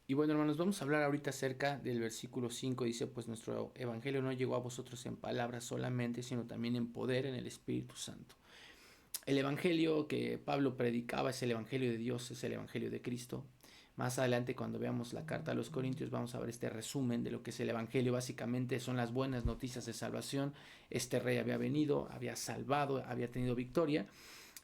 Y bueno, hermanos, vamos a hablar ahorita acerca del versículo 5. Dice, pues nuestro evangelio no llegó a vosotros en palabras solamente, sino también en poder, en el Espíritu Santo. El evangelio que Pablo predicaba es el evangelio de Dios, es el evangelio de Cristo. Más adelante, cuando veamos la carta a los Corintios, vamos a ver este resumen de lo que es el evangelio. Básicamente son las buenas noticias de salvación. Este rey había venido, había salvado, había tenido victoria.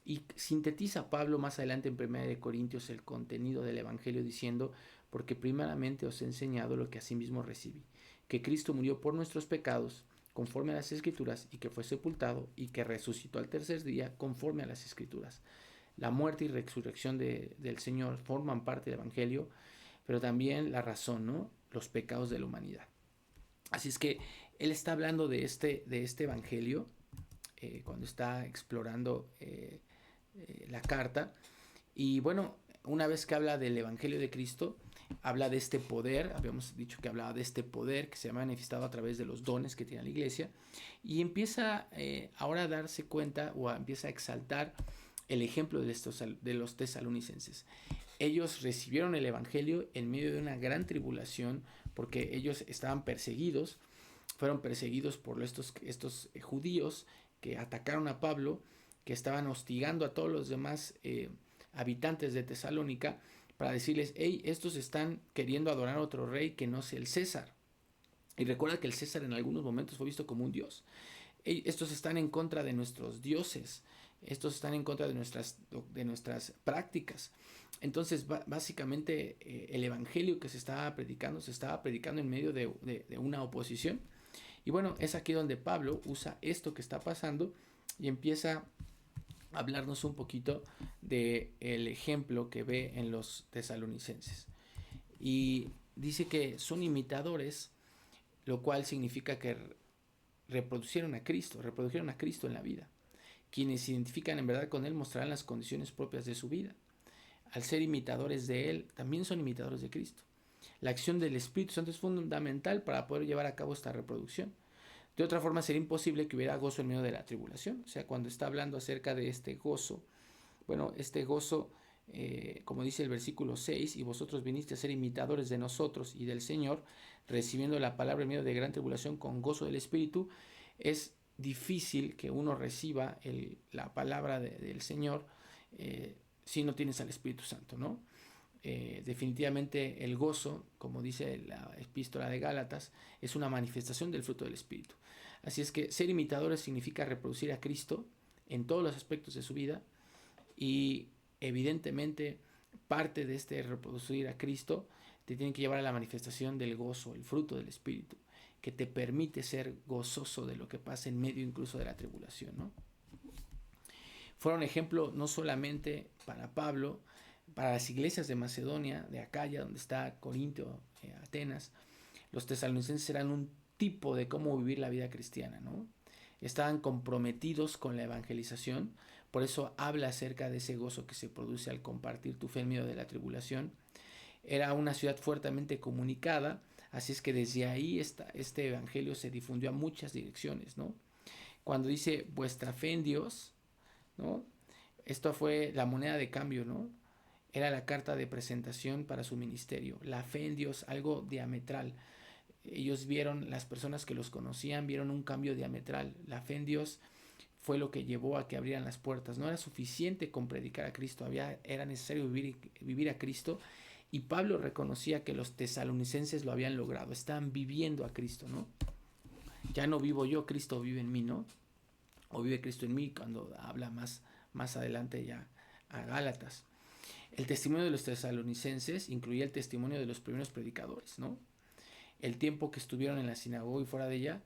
Y sintetiza Pablo más adelante en 1 Corintios el contenido del Evangelio diciendo, porque primeramente os he enseñado lo que asimismo recibí, que Cristo murió por nuestros pecados conforme a las Escrituras y que fue sepultado y que resucitó al tercer día conforme a las Escrituras. La muerte y resurrección del Señor forman parte del Evangelio, pero también la razón, ¿no? Los pecados de la humanidad. Así es que él está hablando de este Evangelio cuando está explorando la carta. Y bueno, una vez que habla del Evangelio de Cristo, habla de este poder, habíamos dicho que hablaba de este poder que se ha manifestado a través de los dones que tiene la iglesia, y empieza ahora a darse cuenta o empieza a exaltar el ejemplo de los tesalonicenses. Ellos recibieron el Evangelio en medio de una gran tribulación porque ellos estaban perseguidos, fueron perseguidos por estos judíos que atacaron a Pablo, que estaban hostigando a todos los demás habitantes de Tesalónica para decirles, hey, estos están queriendo adorar a otro rey que no sea el César. Y recuerda que el César en algunos momentos fue visto como un dios. Hey, estos están en contra de nuestros dioses, estos están en contra de nuestras prácticas. Entonces, básicamente, el evangelio que se estaba predicando en medio de una oposición. Y bueno, es aquí donde Pablo usa esto que está pasando y empieza a hablarnos un poquito del ejemplo que ve en los tesalonicenses. Y dice que son imitadores, lo cual significa que reprodujeron a Cristo en la vida. Quienes se identifican en verdad con Él mostrarán las condiciones propias de su vida. Al ser imitadores de Él, también son imitadores de Cristo. La acción del Espíritu Santo es fundamental para poder llevar a cabo esta reproducción. De otra forma sería imposible que hubiera gozo en medio de la tribulación. O sea, cuando está hablando acerca de este gozo, bueno, este gozo, como dice el versículo 6, y vosotros viniste a ser imitadores de nosotros y del Señor, recibiendo la palabra en medio de gran tribulación con gozo del Espíritu, es difícil que uno reciba la palabra del Señor si no tienes al Espíritu Santo, ¿no? Definitivamente el gozo, como dice la epístola de Gálatas, es una manifestación del fruto del Espíritu. Así es que ser imitadores significa reproducir a Cristo en todos los aspectos de su vida y evidentemente parte de este reproducir a Cristo te tiene que llevar a la manifestación del gozo, el fruto del Espíritu, que te permite ser gozoso de lo que pasa en medio incluso de la tribulación, ¿no? Fueron ejemplo no solamente para Pablo, para las iglesias de Macedonia, de Acaya, donde está Corinto, Atenas. Los tesalonicenses eran un tipo de cómo vivir la vida cristiana, ¿no? Estaban comprometidos con la evangelización, por eso habla acerca de ese gozo que se produce al compartir tu fe en medio de la tribulación. Era una ciudad fuertemente comunicada, así es que desde ahí este evangelio se difundió a muchas direcciones, ¿no? Cuando dice vuestra fe en Dios, ¿no? Esto fue la moneda de cambio, ¿no? Era la carta de presentación para su ministerio. La fe en Dios, algo diametral. Ellos vieron, las personas que los conocían, vieron un cambio diametral. La fe en Dios fue lo que llevó a que abrieran las puertas. No era suficiente con predicar a Cristo, era necesario vivir a Cristo. Y Pablo reconocía que los tesalonicenses lo habían logrado, estaban viviendo a Cristo, ¿no? Ya no vivo yo, Cristo vive en mí, ¿no? O vive Cristo en mí, cuando habla más adelante ya a Gálatas. El testimonio de los tesalonicenses incluía el testimonio de los primeros predicadores, ¿no? El tiempo que estuvieron en la sinagoga y fuera de ella,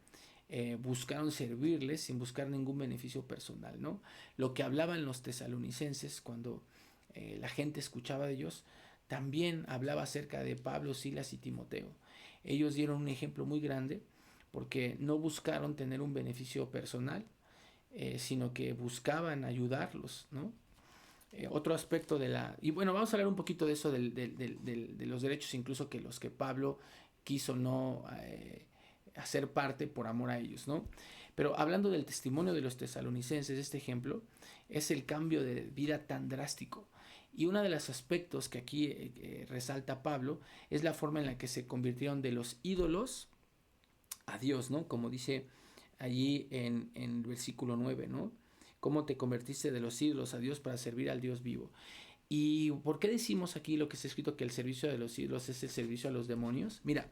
buscaron servirles sin buscar ningún beneficio personal, ¿no? Lo que hablaban los tesalonicenses cuando la gente escuchaba de ellos, también hablaba acerca de Pablo, Silas y Timoteo. Ellos dieron un ejemplo muy grande porque no buscaron tener un beneficio personal, sino que buscaban ayudarlos, ¿no? Otro aspecto de la... Y bueno, vamos a hablar un poquito de eso, de los derechos incluso que los que Pablo quiso no hacer parte por amor a ellos, ¿no? Pero hablando del testimonio de los tesalonicenses, este ejemplo es el cambio de vida tan drástico. Y uno de los aspectos que aquí resalta Pablo es la forma en la que se convirtieron de los ídolos a Dios, ¿no? Como dice allí en el versículo 9, ¿no? Cómo te convertiste de los ídolos a Dios para servir al Dios vivo. ¿Y por qué decimos aquí lo que está escrito que el servicio de los ídolos es el servicio a los demonios? Mira,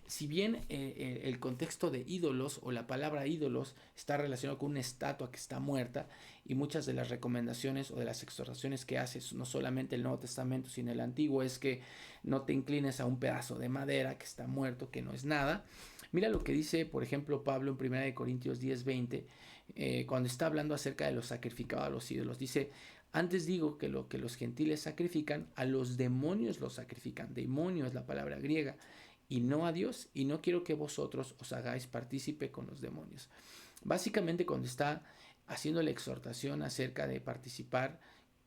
si bien el contexto de ídolos o la palabra ídolos está relacionado con una estatua que está muerta, y muchas de las recomendaciones o de las exhortaciones que hace no solamente el Nuevo Testamento sino el Antiguo es que no te inclines a un pedazo de madera que está muerto, que no es nada. Mira lo que dice, por ejemplo, Pablo en 1 Corintios 10:20, cuando está hablando acerca de lo sacrificado a los ídolos. Dice: antes digo que lo que los gentiles sacrifican, a los demonios los sacrifican. Demonio es la palabra griega, y no a Dios, y no quiero que vosotros os hagáis partícipe con los demonios. Básicamente, cuando está haciendo la exhortación acerca de participar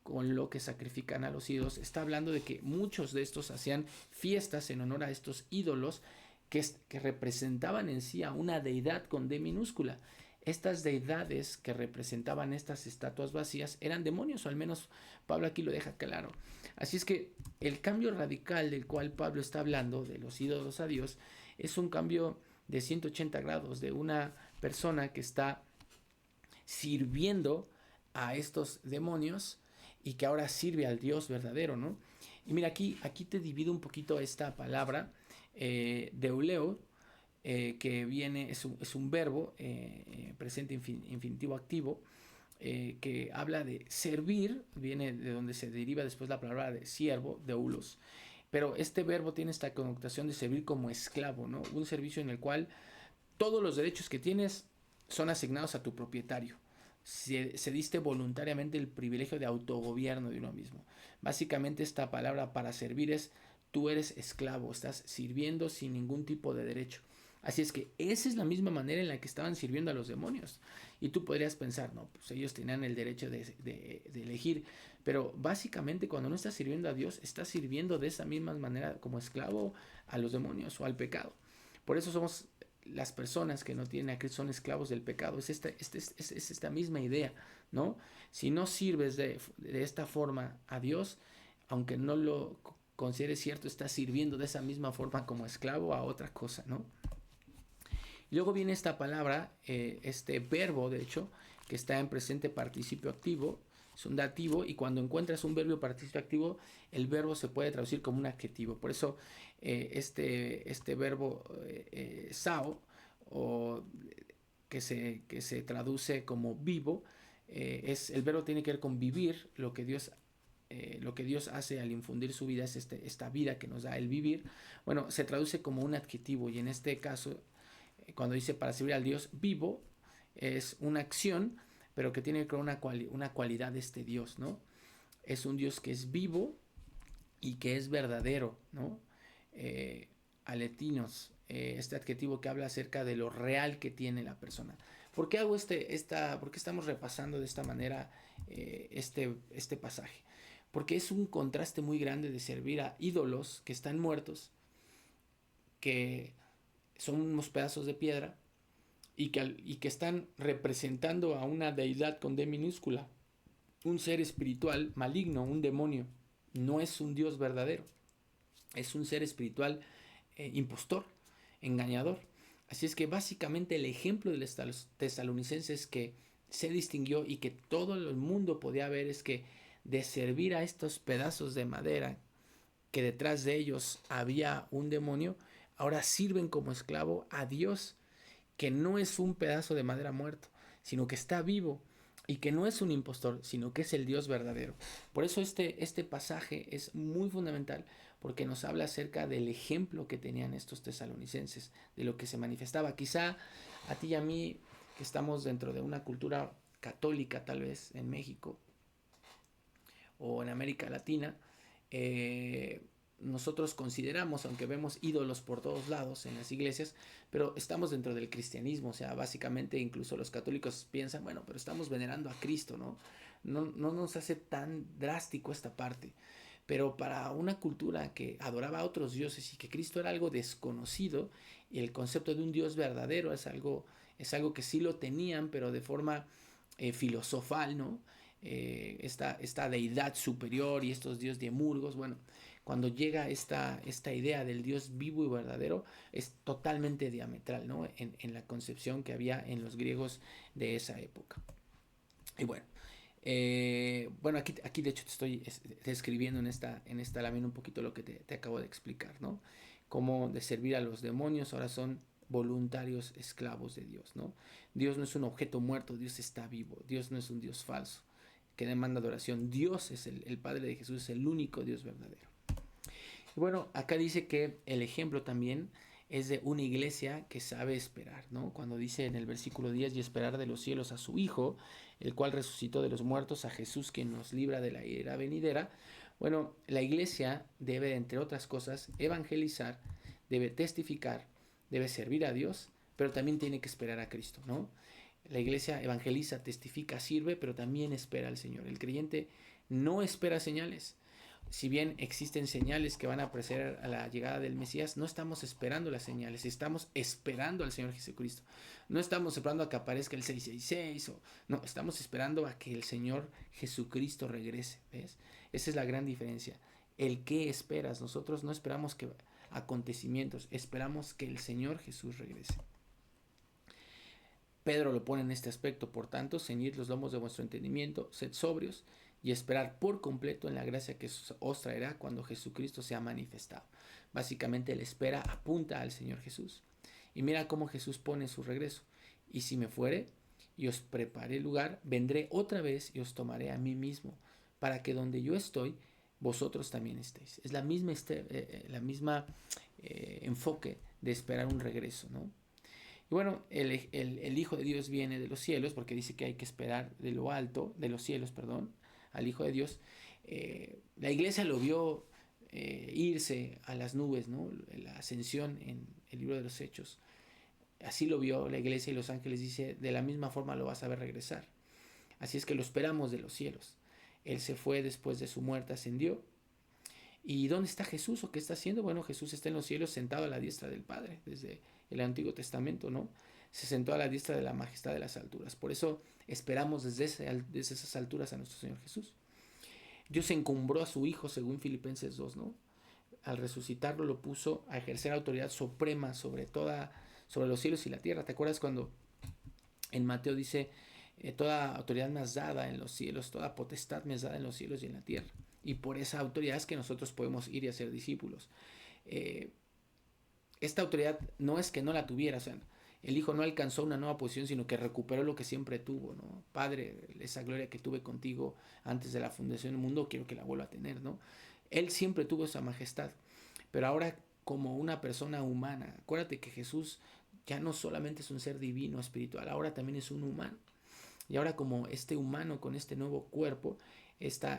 con lo que sacrifican a los ídolos, está hablando de que muchos de estos hacían fiestas en honor a estos ídolos que representaban en sí a una deidad con D minúscula. Estas deidades que representaban estas estatuas vacías eran demonios, o al menos Pablo aquí lo deja claro. Así es que el cambio radical del cual Pablo está hablando, de los ídolos a Dios, es un cambio de 180 grados, de una persona que está sirviendo a estos demonios y que ahora sirve al Dios verdadero, ¿no? Y mira, aquí te divido un poquito esta palabra, deuleo, que viene, es un verbo presente infinitivo activo, que habla de servir, viene de donde se deriva después la palabra de siervo, doulos. Pero este verbo tiene esta connotación de servir como esclavo, ¿no? Un servicio en el cual todos los derechos que tienes son asignados a tu propietario. Se diste voluntariamente el privilegio de autogobierno de uno mismo. Básicamente esta palabra para servir es: tú eres esclavo, estás sirviendo sin ningún tipo de derecho. Así es que esa es la misma manera en la que estaban sirviendo a los demonios. Y tú podrías pensar, no, pues ellos tenían el derecho de elegir. Pero básicamente cuando no estás sirviendo a Dios, estás sirviendo de esa misma manera como esclavo a los demonios o al pecado. Por eso somos las personas que no tienen a Cristo, son esclavos del pecado. Es esta misma idea, ¿no? Si no sirves de esta forma a Dios, aunque no lo consideres cierto, estás sirviendo de esa misma forma como esclavo a otra cosa, ¿no? Y luego viene esta palabra, este verbo, de hecho, que está en presente participio activo, es un dativo, y cuando encuentras un verbo participio activo, el verbo se puede traducir como un adjetivo. Por eso este verbo sao, o que se traduce como vivo, el verbo tiene que ver con vivir. Lo que Dios hace al infundir su vida es esta vida que nos da el vivir. Bueno, se traduce como un adjetivo, y en este caso, cuando dice para servir al Dios vivo, es una acción, pero que tiene que ver con una cualidad de este Dios, ¿no? Es un Dios que es vivo y que es verdadero, ¿no? Aletinos, este adjetivo que habla acerca de lo real que tiene la persona. ¿Por qué por qué estamos repasando de esta manera este pasaje? Porque es un contraste muy grande de servir a ídolos que están muertos, que son unos pedazos de piedra, y que están representando a una deidad con D minúscula, un ser espiritual maligno, un demonio. No es un Dios verdadero, es un ser espiritual impostor, engañador. Así es que básicamente el ejemplo de los tesalonicenses que se distinguió y que todo el mundo podía ver es que de servir a estos pedazos de madera, que detrás de ellos había un demonio, ahora sirven como esclavo a Dios, que no es un pedazo de madera muerto, sino que está vivo, y que no es un impostor, sino que es el Dios verdadero. Por eso este pasaje es muy fundamental, porque nos habla acerca del ejemplo que tenían estos tesalonicenses, de lo que se manifestaba. Quizá a ti y a mí, que estamos dentro de una cultura católica, tal vez en México o en América Latina, nosotros consideramos, aunque vemos ídolos por todos lados en las iglesias, pero estamos dentro del cristianismo. O sea, básicamente incluso los católicos piensan, bueno, pero estamos venerando a Cristo, ¿no? No nos hace tan drástico esta parte. Pero para una cultura que adoraba a otros dioses y que Cristo era algo desconocido, y el concepto de un Dios verdadero es algo que sí lo tenían, pero de forma filosofal, ¿no? esta deidad superior y estos dioses demurgos. Bueno, cuando llega esta idea del Dios vivo y verdadero, es totalmente diametral, ¿no? En la concepción que había en los griegos de esa época. Y bueno, aquí de hecho te estoy describiendo en esta lámina un poquito lo que te acabo de explicar, ¿no? Cómo de servir a los demonios ahora son voluntarios esclavos de Dios, ¿no? Dios no es un objeto muerto, Dios está vivo, Dios no es un Dios falso que demanda adoración. Dios es el Padre de Jesús, es el único Dios verdadero. Y bueno, acá dice que el ejemplo también es de una iglesia que sabe esperar, ¿no? Cuando dice en el versículo 10, y esperar de los cielos a su Hijo, el cual resucitó de los muertos, a Jesús, quien nos libra de la ira venidera. Bueno, la iglesia debe, entre otras cosas, evangelizar, debe testificar, debe servir a Dios, pero también tiene que esperar a Cristo, ¿no? La iglesia evangeliza, testifica, sirve, pero también espera al Señor. El creyente no espera señales. Si bien existen señales que van a preceder a la llegada del Mesías, no estamos esperando las señales, estamos esperando al Señor Jesucristo. No estamos esperando a que aparezca el 666, no, estamos esperando a que el Señor Jesucristo regrese, ¿ves? Esa es la gran diferencia. El qué esperas, nosotros no esperamos que acontecimientos, esperamos que el Señor Jesús regrese. Pedro lo pone en este aspecto, por tanto, ceñid los lomos de vuestro entendimiento, sed sobrios y esperar por completo en la gracia que os traerá cuando Jesucristo sea manifestado. Básicamente la espera apunta al Señor Jesús. Y mira cómo Jesús pone su regreso. Y si me fuere y os prepare lugar, vendré otra vez y os tomaré a mí mismo, para que donde yo estoy, vosotros también estéis. Es la misma enfoque de esperar un regreso, ¿no? Y bueno, el Hijo de Dios viene de los cielos, porque dice que hay que esperar de lo alto, de los cielos, perdón, al Hijo de Dios. La iglesia lo vio irse a las nubes, ¿no? La ascensión en el libro de los Hechos. Así lo vio la iglesia y los ángeles, dice, de la misma forma lo vas a ver regresar. Así es que lo esperamos de los cielos. Él se fue después de su muerte, ascendió. ¿Y dónde está Jesús o qué está haciendo? Bueno, Jesús está en los cielos sentado a la diestra del Padre, desde el Antiguo Testamento, ¿no? Se sentó a la diestra de la majestad de las alturas. Por eso esperamos desde esas alturas a nuestro Señor Jesús. Dios encumbró a su Hijo, según Filipenses 2, ¿no? Al resucitarlo lo puso a ejercer autoridad suprema sobre los cielos y la tierra. ¿Te acuerdas cuando en Mateo dice, toda autoridad me has dada en los cielos, toda potestad me has dada en los cielos y en la tierra? Y por esa autoridad es que nosotros podemos ir y hacer discípulos. Esta autoridad no es que no la tuviera, o sea, el Hijo no alcanzó una nueva posición, sino que recuperó lo que siempre tuvo, ¿no? Padre, esa gloria que tuve contigo antes de la fundación del mundo, quiero que la vuelva a tener, ¿no? Él siempre tuvo esa majestad, pero ahora como una persona humana, acuérdate que Jesús ya no solamente es un ser divino, espiritual, ahora también es un humano. Y ahora como este humano con este nuevo cuerpo, esta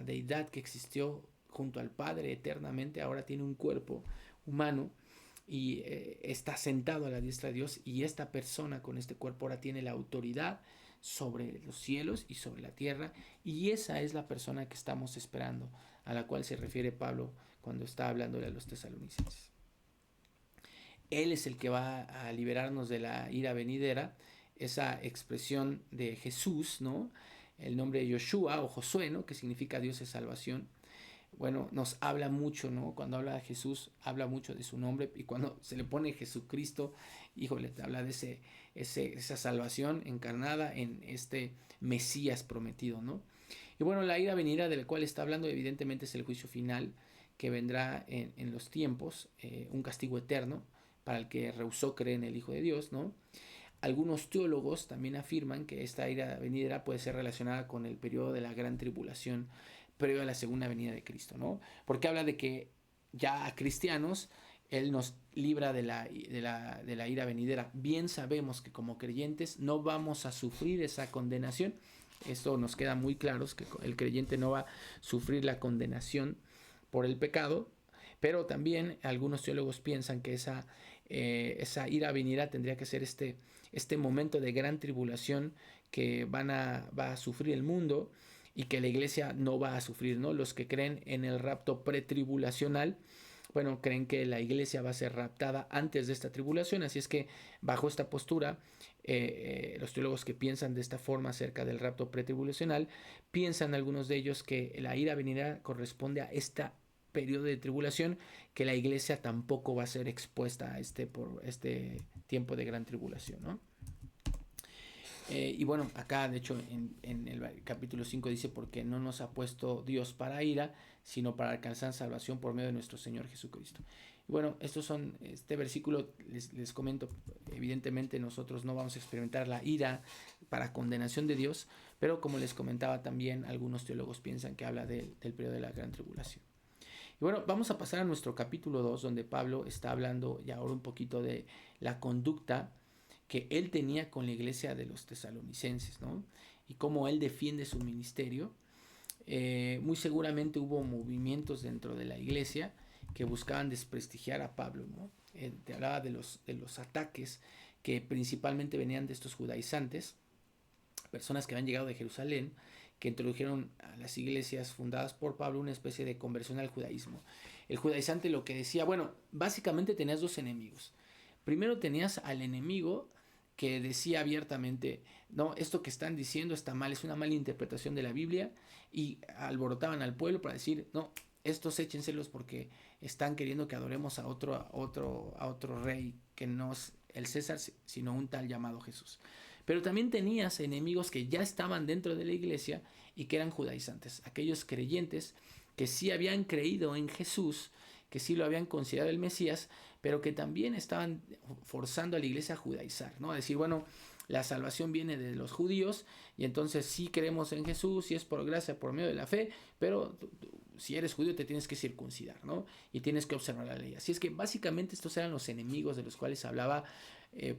deidad que existió junto al Padre eternamente, ahora tiene un cuerpo humano y está sentado a la diestra de Dios, y esta persona con este cuerpo ahora tiene la autoridad sobre los cielos y sobre la tierra, y esa es la persona que estamos esperando, a la cual se refiere Pablo cuando está hablándole a los tesalonicenses. Él es el que va a liberarnos de la ira venidera, esa expresión de Jesús, ¿no? El nombre de Yoshua o Josué, ¿no? Que significa Dios es salvación. Bueno, nos habla mucho, ¿no? Cuando habla de Jesús, habla mucho de su nombre, y cuando se le pone Jesucristo, híjole, te habla de esa salvación encarnada en este Mesías prometido, ¿no? Y bueno, la ira venidera de la cual está hablando evidentemente es el juicio final que vendrá en los tiempos, un castigo eterno para el que rehusó creer en el Hijo de Dios, ¿no? Algunos teólogos también afirman que esta ira venidera puede ser relacionada con el periodo de la gran tribulación previo a la segunda venida de Cristo, ¿no? Porque habla de que ya a cristianos Él nos libra de la ira venidera. Bien sabemos que como creyentes no vamos a sufrir esa condenación. Esto nos queda muy claro, que el creyente no va a sufrir la condenación por el pecado, pero también algunos teólogos piensan que esa ira venidera tendría que ser este momento de gran tribulación que va a sufrir el mundo y que la iglesia no va a sufrir, ¿no? Los que creen en el rapto pretribulacional, bueno, creen que la iglesia va a ser raptada antes de esta tribulación, así es que bajo esta postura, los teólogos que piensan de esta forma acerca del rapto pretribulacional, piensan algunos de ellos que la ira venidera corresponde a este periodo de tribulación, que la iglesia tampoco va a ser expuesta a por este tiempo de gran tribulación, ¿no? Y bueno, acá de hecho en el capítulo 5 dice, porque no nos ha puesto Dios para ira, sino para alcanzar salvación por medio de nuestro Señor Jesucristo. Y bueno, este versículo les comento, evidentemente nosotros no vamos a experimentar la ira para condenación de Dios, pero como les comentaba también, algunos teólogos piensan que habla del periodo de la gran tribulación. Y bueno, vamos a pasar a nuestro capítulo 2, donde Pablo está hablando ya ahora un poquito de la conducta que él tenía con la iglesia de los tesalonicenses, ¿no? Y cómo él defiende su ministerio. Muy seguramente hubo movimientos dentro de la iglesia que buscaban desprestigiar a Pablo, ¿no? Te hablaba de los ataques que principalmente venían de estos judaizantes, personas que habían llegado de Jerusalén, que introdujeron a las iglesias fundadas por Pablo una especie de conversión al judaísmo. El judaizante lo que decía, bueno, básicamente tenías dos enemigos. Primero tenías al enemigo que decía abiertamente, no, esto que están diciendo está mal, es una mala interpretación de la Biblia, y alborotaban al pueblo para decir, no, estos échenselos porque están queriendo que adoremos a otro rey que no es el César, sino un tal llamado Jesús. Pero también tenías enemigos que ya estaban dentro de la iglesia y que eran judaizantes, aquellos creyentes que sí habían creído en Jesús, que sí lo habían considerado el Mesías, pero que también estaban forzando a la iglesia a judaizar, ¿no? A decir, bueno, la salvación viene de los judíos y entonces sí creemos en Jesús y es por gracia, por medio de la fe, pero si eres judío te tienes que circuncidar, ¿no? Y tienes que observar la ley. Así es que básicamente estos eran los enemigos de los cuales hablaba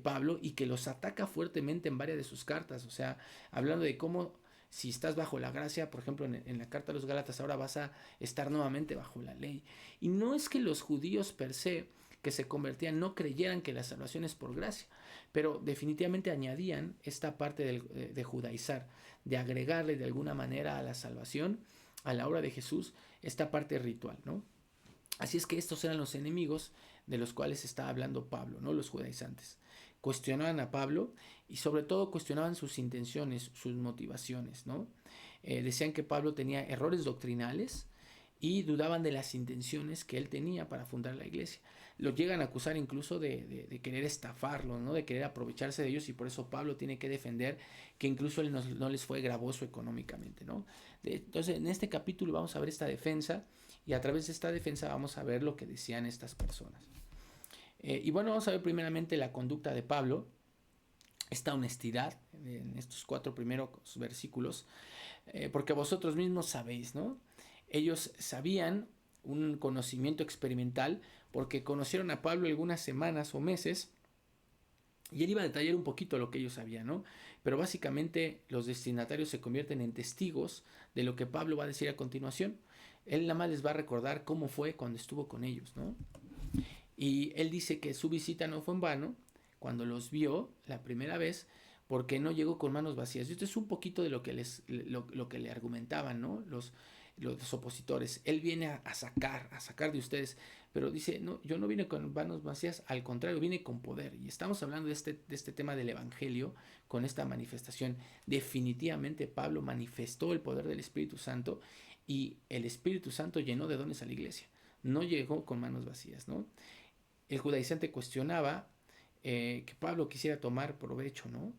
Pablo, y que los ataca fuertemente en varias de sus cartas, o sea, hablando de cómo si estás bajo la gracia, por ejemplo, en la carta a los Gálatas, ahora vas a estar nuevamente bajo la ley. Y no es que los judíos per se que se convertían no creyeran que la salvación es por gracia, pero definitivamente añadían esta parte de judaizar, de agregarle de alguna manera a la salvación, a la obra de Jesús, esta parte ritual, ¿no? Así es que estos eran los enemigos de los cuales está hablando Pablo, ¿no? Los judaizantes. Cuestionaban a Pablo y sobre todo cuestionaban sus intenciones, sus motivaciones, ¿no? Decían que Pablo tenía errores doctrinales y dudaban de las intenciones que él tenía para fundar la iglesia. Lo llegan a acusar incluso de querer estafarlo, ¿no? De querer aprovecharse de ellos, y por eso Pablo tiene que defender que incluso él no les fue gravoso económicamente, ¿no? Entonces en este capítulo vamos a ver esta defensa, y a través de esta defensa vamos a ver lo que decían estas personas. Y bueno, vamos a ver primeramente la conducta de Pablo, esta honestidad en estos 4 primeros versículos, porque vosotros mismos sabéis, ¿no? Ellos sabían un conocimiento experimental porque conocieron a Pablo algunas semanas o meses, y él iba a detallar un poquito lo que ellos sabían, ¿no? Pero básicamente los destinatarios se convierten en testigos de lo que Pablo va a decir a continuación. Él nada más les va a recordar cómo fue cuando estuvo con ellos, ¿no? Y él dice que su visita no fue en vano cuando los vio la primera vez, porque no llegó con manos vacías. Y esto es un poquito de lo que le argumentaban, ¿no? Los opositores. Él viene a sacar de ustedes, pero dice, no, yo no vine con manos vacías, al contrario, vine con poder. Y estamos hablando de este tema del evangelio, con esta manifestación. Definitivamente Pablo manifestó el poder del Espíritu Santo, y el Espíritu Santo llenó de dones a la iglesia. No llegó con manos vacías, ¿no? El judaizante cuestionaba que Pablo quisiera tomar provecho, ¿no?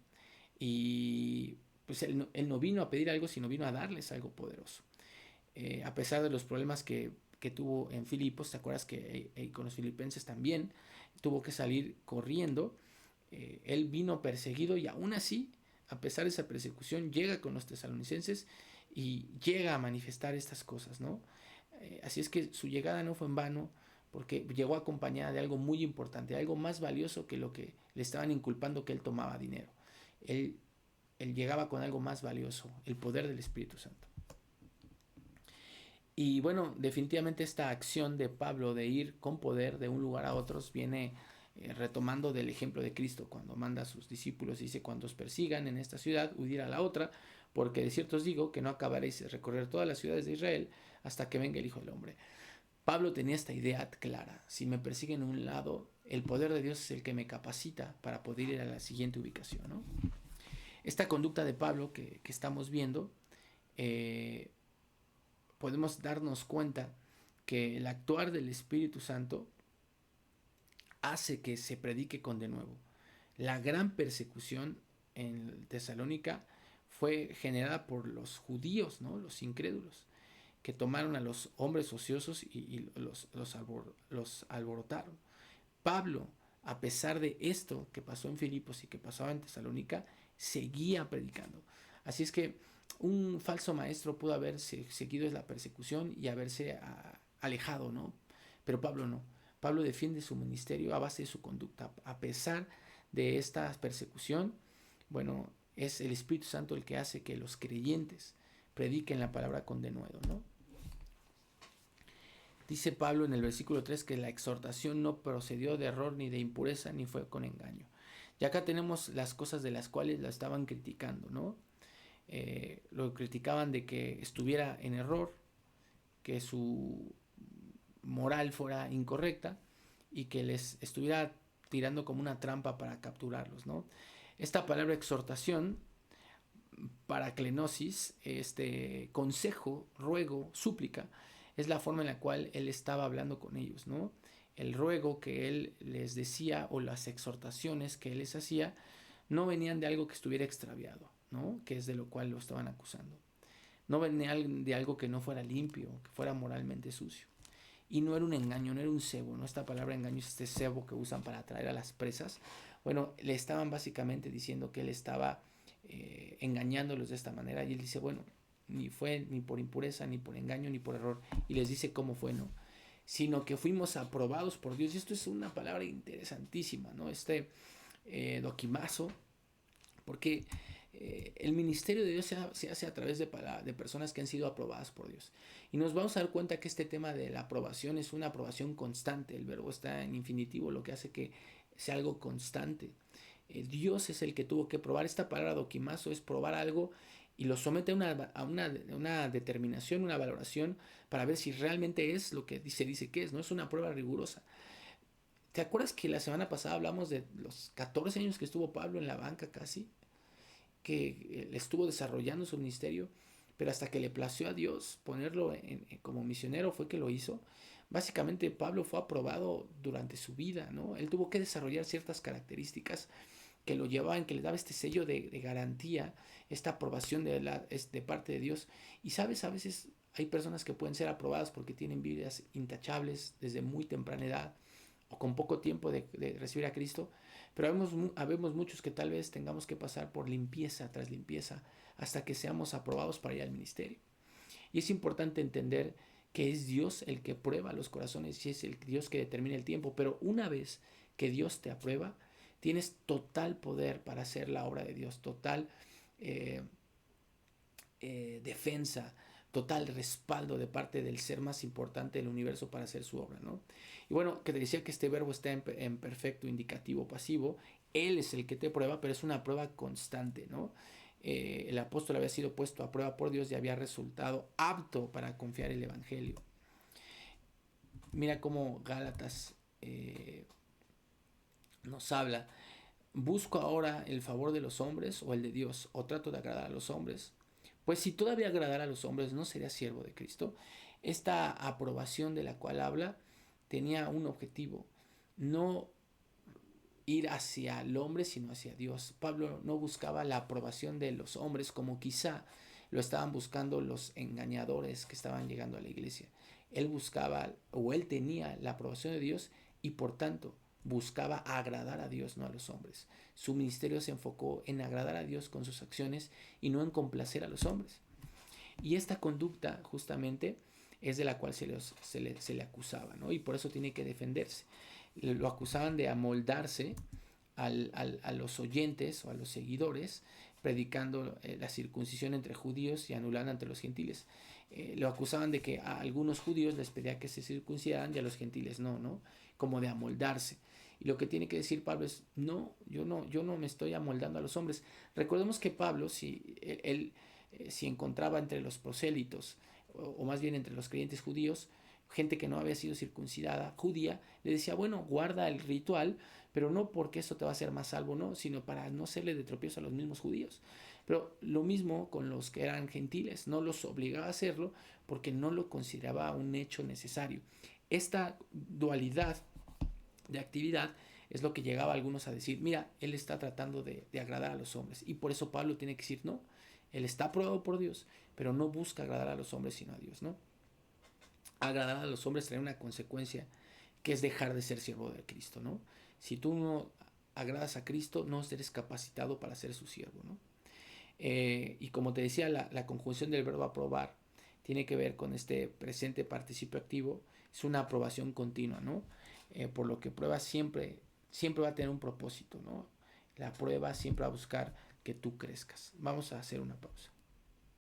Y pues él no vino a pedir algo, sino vino a darles algo poderoso. A pesar de los problemas que tuvo en Filipos, ¿te acuerdas que con los filipenses también tuvo que salir corriendo? Él vino perseguido, y aún así, a pesar de esa persecución, llega con los tesalonicenses y llega a manifestar estas cosas, ¿no? Así es que su llegada no fue en vano, porque llegó acompañada de algo muy importante, algo más valioso que lo que le estaban inculpando, que él tomaba dinero. Él, él llegaba con algo más valioso, el poder del Espíritu Santo. Y bueno, definitivamente esta acción de Pablo de ir con poder de un lugar a otro viene retomando del ejemplo de Cristo, cuando manda a sus discípulos y dice, cuando os persigan en esta ciudad, huir a la otra, porque de cierto os digo que no acabaréis de recorrer todas las ciudades de Israel hasta que venga el Hijo del Hombre. Pablo tenía esta idea clara: si me persiguen a un lado, el poder de Dios es el que me capacita para poder ir a la siguiente ubicación, ¿no? Esta conducta de Pablo que estamos viendo, eh, podemos darnos cuenta que el actuar del Espíritu Santo hace que se predique con denuedo. La gran persecución en Tesalónica fue generada por los judíos, ¿no? Los incrédulos, que tomaron a los hombres ociosos y los alborotaron. Pablo, a pesar de esto que pasó en Filipos y que pasaba en Tesalónica, seguía predicando. Así es que un falso maestro pudo haberse seguido la persecución y haberse alejado, ¿no? Pero Pablo no. Pablo defiende su ministerio a base de su conducta. A pesar de esta persecución, bueno, es el Espíritu Santo el que hace que los creyentes prediquen la palabra con denuedo, ¿no? Dice Pablo en el versículo 3 que la exhortación no procedió de error ni de impureza ni fue con engaño. Y acá tenemos las cosas de las cuales la estaban criticando, ¿no? Lo criticaban de que estuviera en error, que su moral fuera incorrecta y que les estuviera tirando como una trampa para capturarlos, ¿no? Esta palabra exhortación, paraclenosis, consejo, ruego, súplica, es la forma en la cual él estaba hablando con ellos, ¿no? El ruego que él les decía o las exhortaciones que él les hacía no venían de algo que estuviera extraviado, ¿no? Que es de lo cual lo estaban acusando. No venían de algo que no fuera limpio, que fuera moralmente sucio. Y no era un engaño, no era un cebo, ¿no? Esta palabra engaño es este cebo que usan para atraer a las presas. Bueno, le estaban básicamente diciendo que él estaba engañándolos de esta manera, y él dice, bueno, ni fue ni por impureza, ni por engaño, ni por error, y les dice cómo fue, ¿no? Sino que fuimos aprobados por Dios. Y esto es una palabra interesantísima, ¿no? Doquimazo, porque el ministerio de Dios se hace a través de personas que han sido aprobadas por Dios. Y nos vamos a dar cuenta que este tema de la aprobación es una aprobación constante. El verbo está en infinitivo, lo que hace que sea algo constante. Dios es el que tuvo que probar. Esta palabra doquimazo es probar algo y lo somete a una determinación, una valoración, para ver si realmente es lo que se dice que es. No es una prueba rigurosa. ¿Te acuerdas que la semana pasada hablamos de los 14 años que estuvo Pablo en la banca casi? Que estuvo desarrollando su ministerio, pero hasta que le plació a Dios ponerlo como misionero fue que lo hizo. Básicamente Pablo fue aprobado durante su vida, ¿no? Él tuvo que desarrollar ciertas características que lo llevaban, que le daba este sello de garantía, esta aprobación de parte de Dios. Y sabes, a veces hay personas que pueden ser aprobadas porque tienen vidas intachables desde muy temprana edad o con poco tiempo de recibir a Cristo, pero habemos muchos que tal vez tengamos que pasar por limpieza tras limpieza hasta que seamos aprobados para ir al ministerio. Y es importante entender que es Dios el que prueba los corazones y es el Dios que determina el tiempo, pero una vez que Dios te aprueba, tienes total poder para hacer la obra de Dios, total defensa, total respaldo de parte del ser más importante del universo para hacer su obra, ¿no? Y bueno, que te decía que este verbo está en perfecto indicativo pasivo. Él es el que te prueba, pero es una prueba constante, ¿no? El apóstol había sido puesto a prueba por Dios y había resultado apto para confiar el evangelio. Mira cómo Gálatas nos habla: ¿busco ahora el favor de los hombres o el de Dios? ¿O trato de agradar a los hombres? Pues si todavía agradara a los hombres, ¿no sería siervo de Cristo? Esta aprobación de la cual habla tenía un objetivo: no ir hacia el hombre, sino hacia Dios. Pablo no buscaba la aprobación de los hombres como quizá lo estaban buscando los engañadores que estaban llegando a la iglesia. Él buscaba, o él tenía la aprobación de Dios, y por tanto buscaba agradar a Dios, no a los hombres. Su ministerio se enfocó en agradar a Dios con sus acciones y no en complacer a los hombres. Y esta conducta justamente es de la cual se le acusaba, ¿no? Y por eso tiene que defenderse. Lo acusaban de amoldarse a los oyentes o a los seguidores, predicando la circuncisión entre judíos y anulando entre los gentiles. Lo acusaban de que a algunos judíos les pedía que se circuncidaran y a los gentiles no, como de amoldarse. Y lo que tiene que decir Pablo es: no, yo no me estoy amoldando a los hombres. Recordemos que Pablo, si encontraba entre los prosélitos, o más bien entre los creyentes judíos, gente que no había sido circuncidada, judía, le decía, bueno, guarda el ritual, pero no porque eso te va a hacer más salvo, no, sino para no serle de tropiezo a los mismos judíos. Pero lo mismo con los que eran gentiles, no los obligaba a hacerlo porque no lo consideraba un hecho necesario. Esta dualidad de actividad es lo que llegaba a algunos a decir, mira, él está tratando de agradar a los hombres. Y por eso Pablo tiene que decir, no, él está aprobado por Dios, pero no busca agradar a los hombres sino a Dios, ¿no? Agradar a los hombres trae una consecuencia que es dejar de ser siervo de Cristo, ¿no? Si tú no agradas a Cristo, no eres capacitado para ser su siervo, ¿no? Y como te decía, la conjunción del verbo aprobar tiene que ver con este presente participio activo, es una aprobación continua, ¿no? Por lo que prueba siempre va a tener un propósito, ¿no? La prueba siempre va a buscar que tú crezcas. Vamos a hacer una pausa.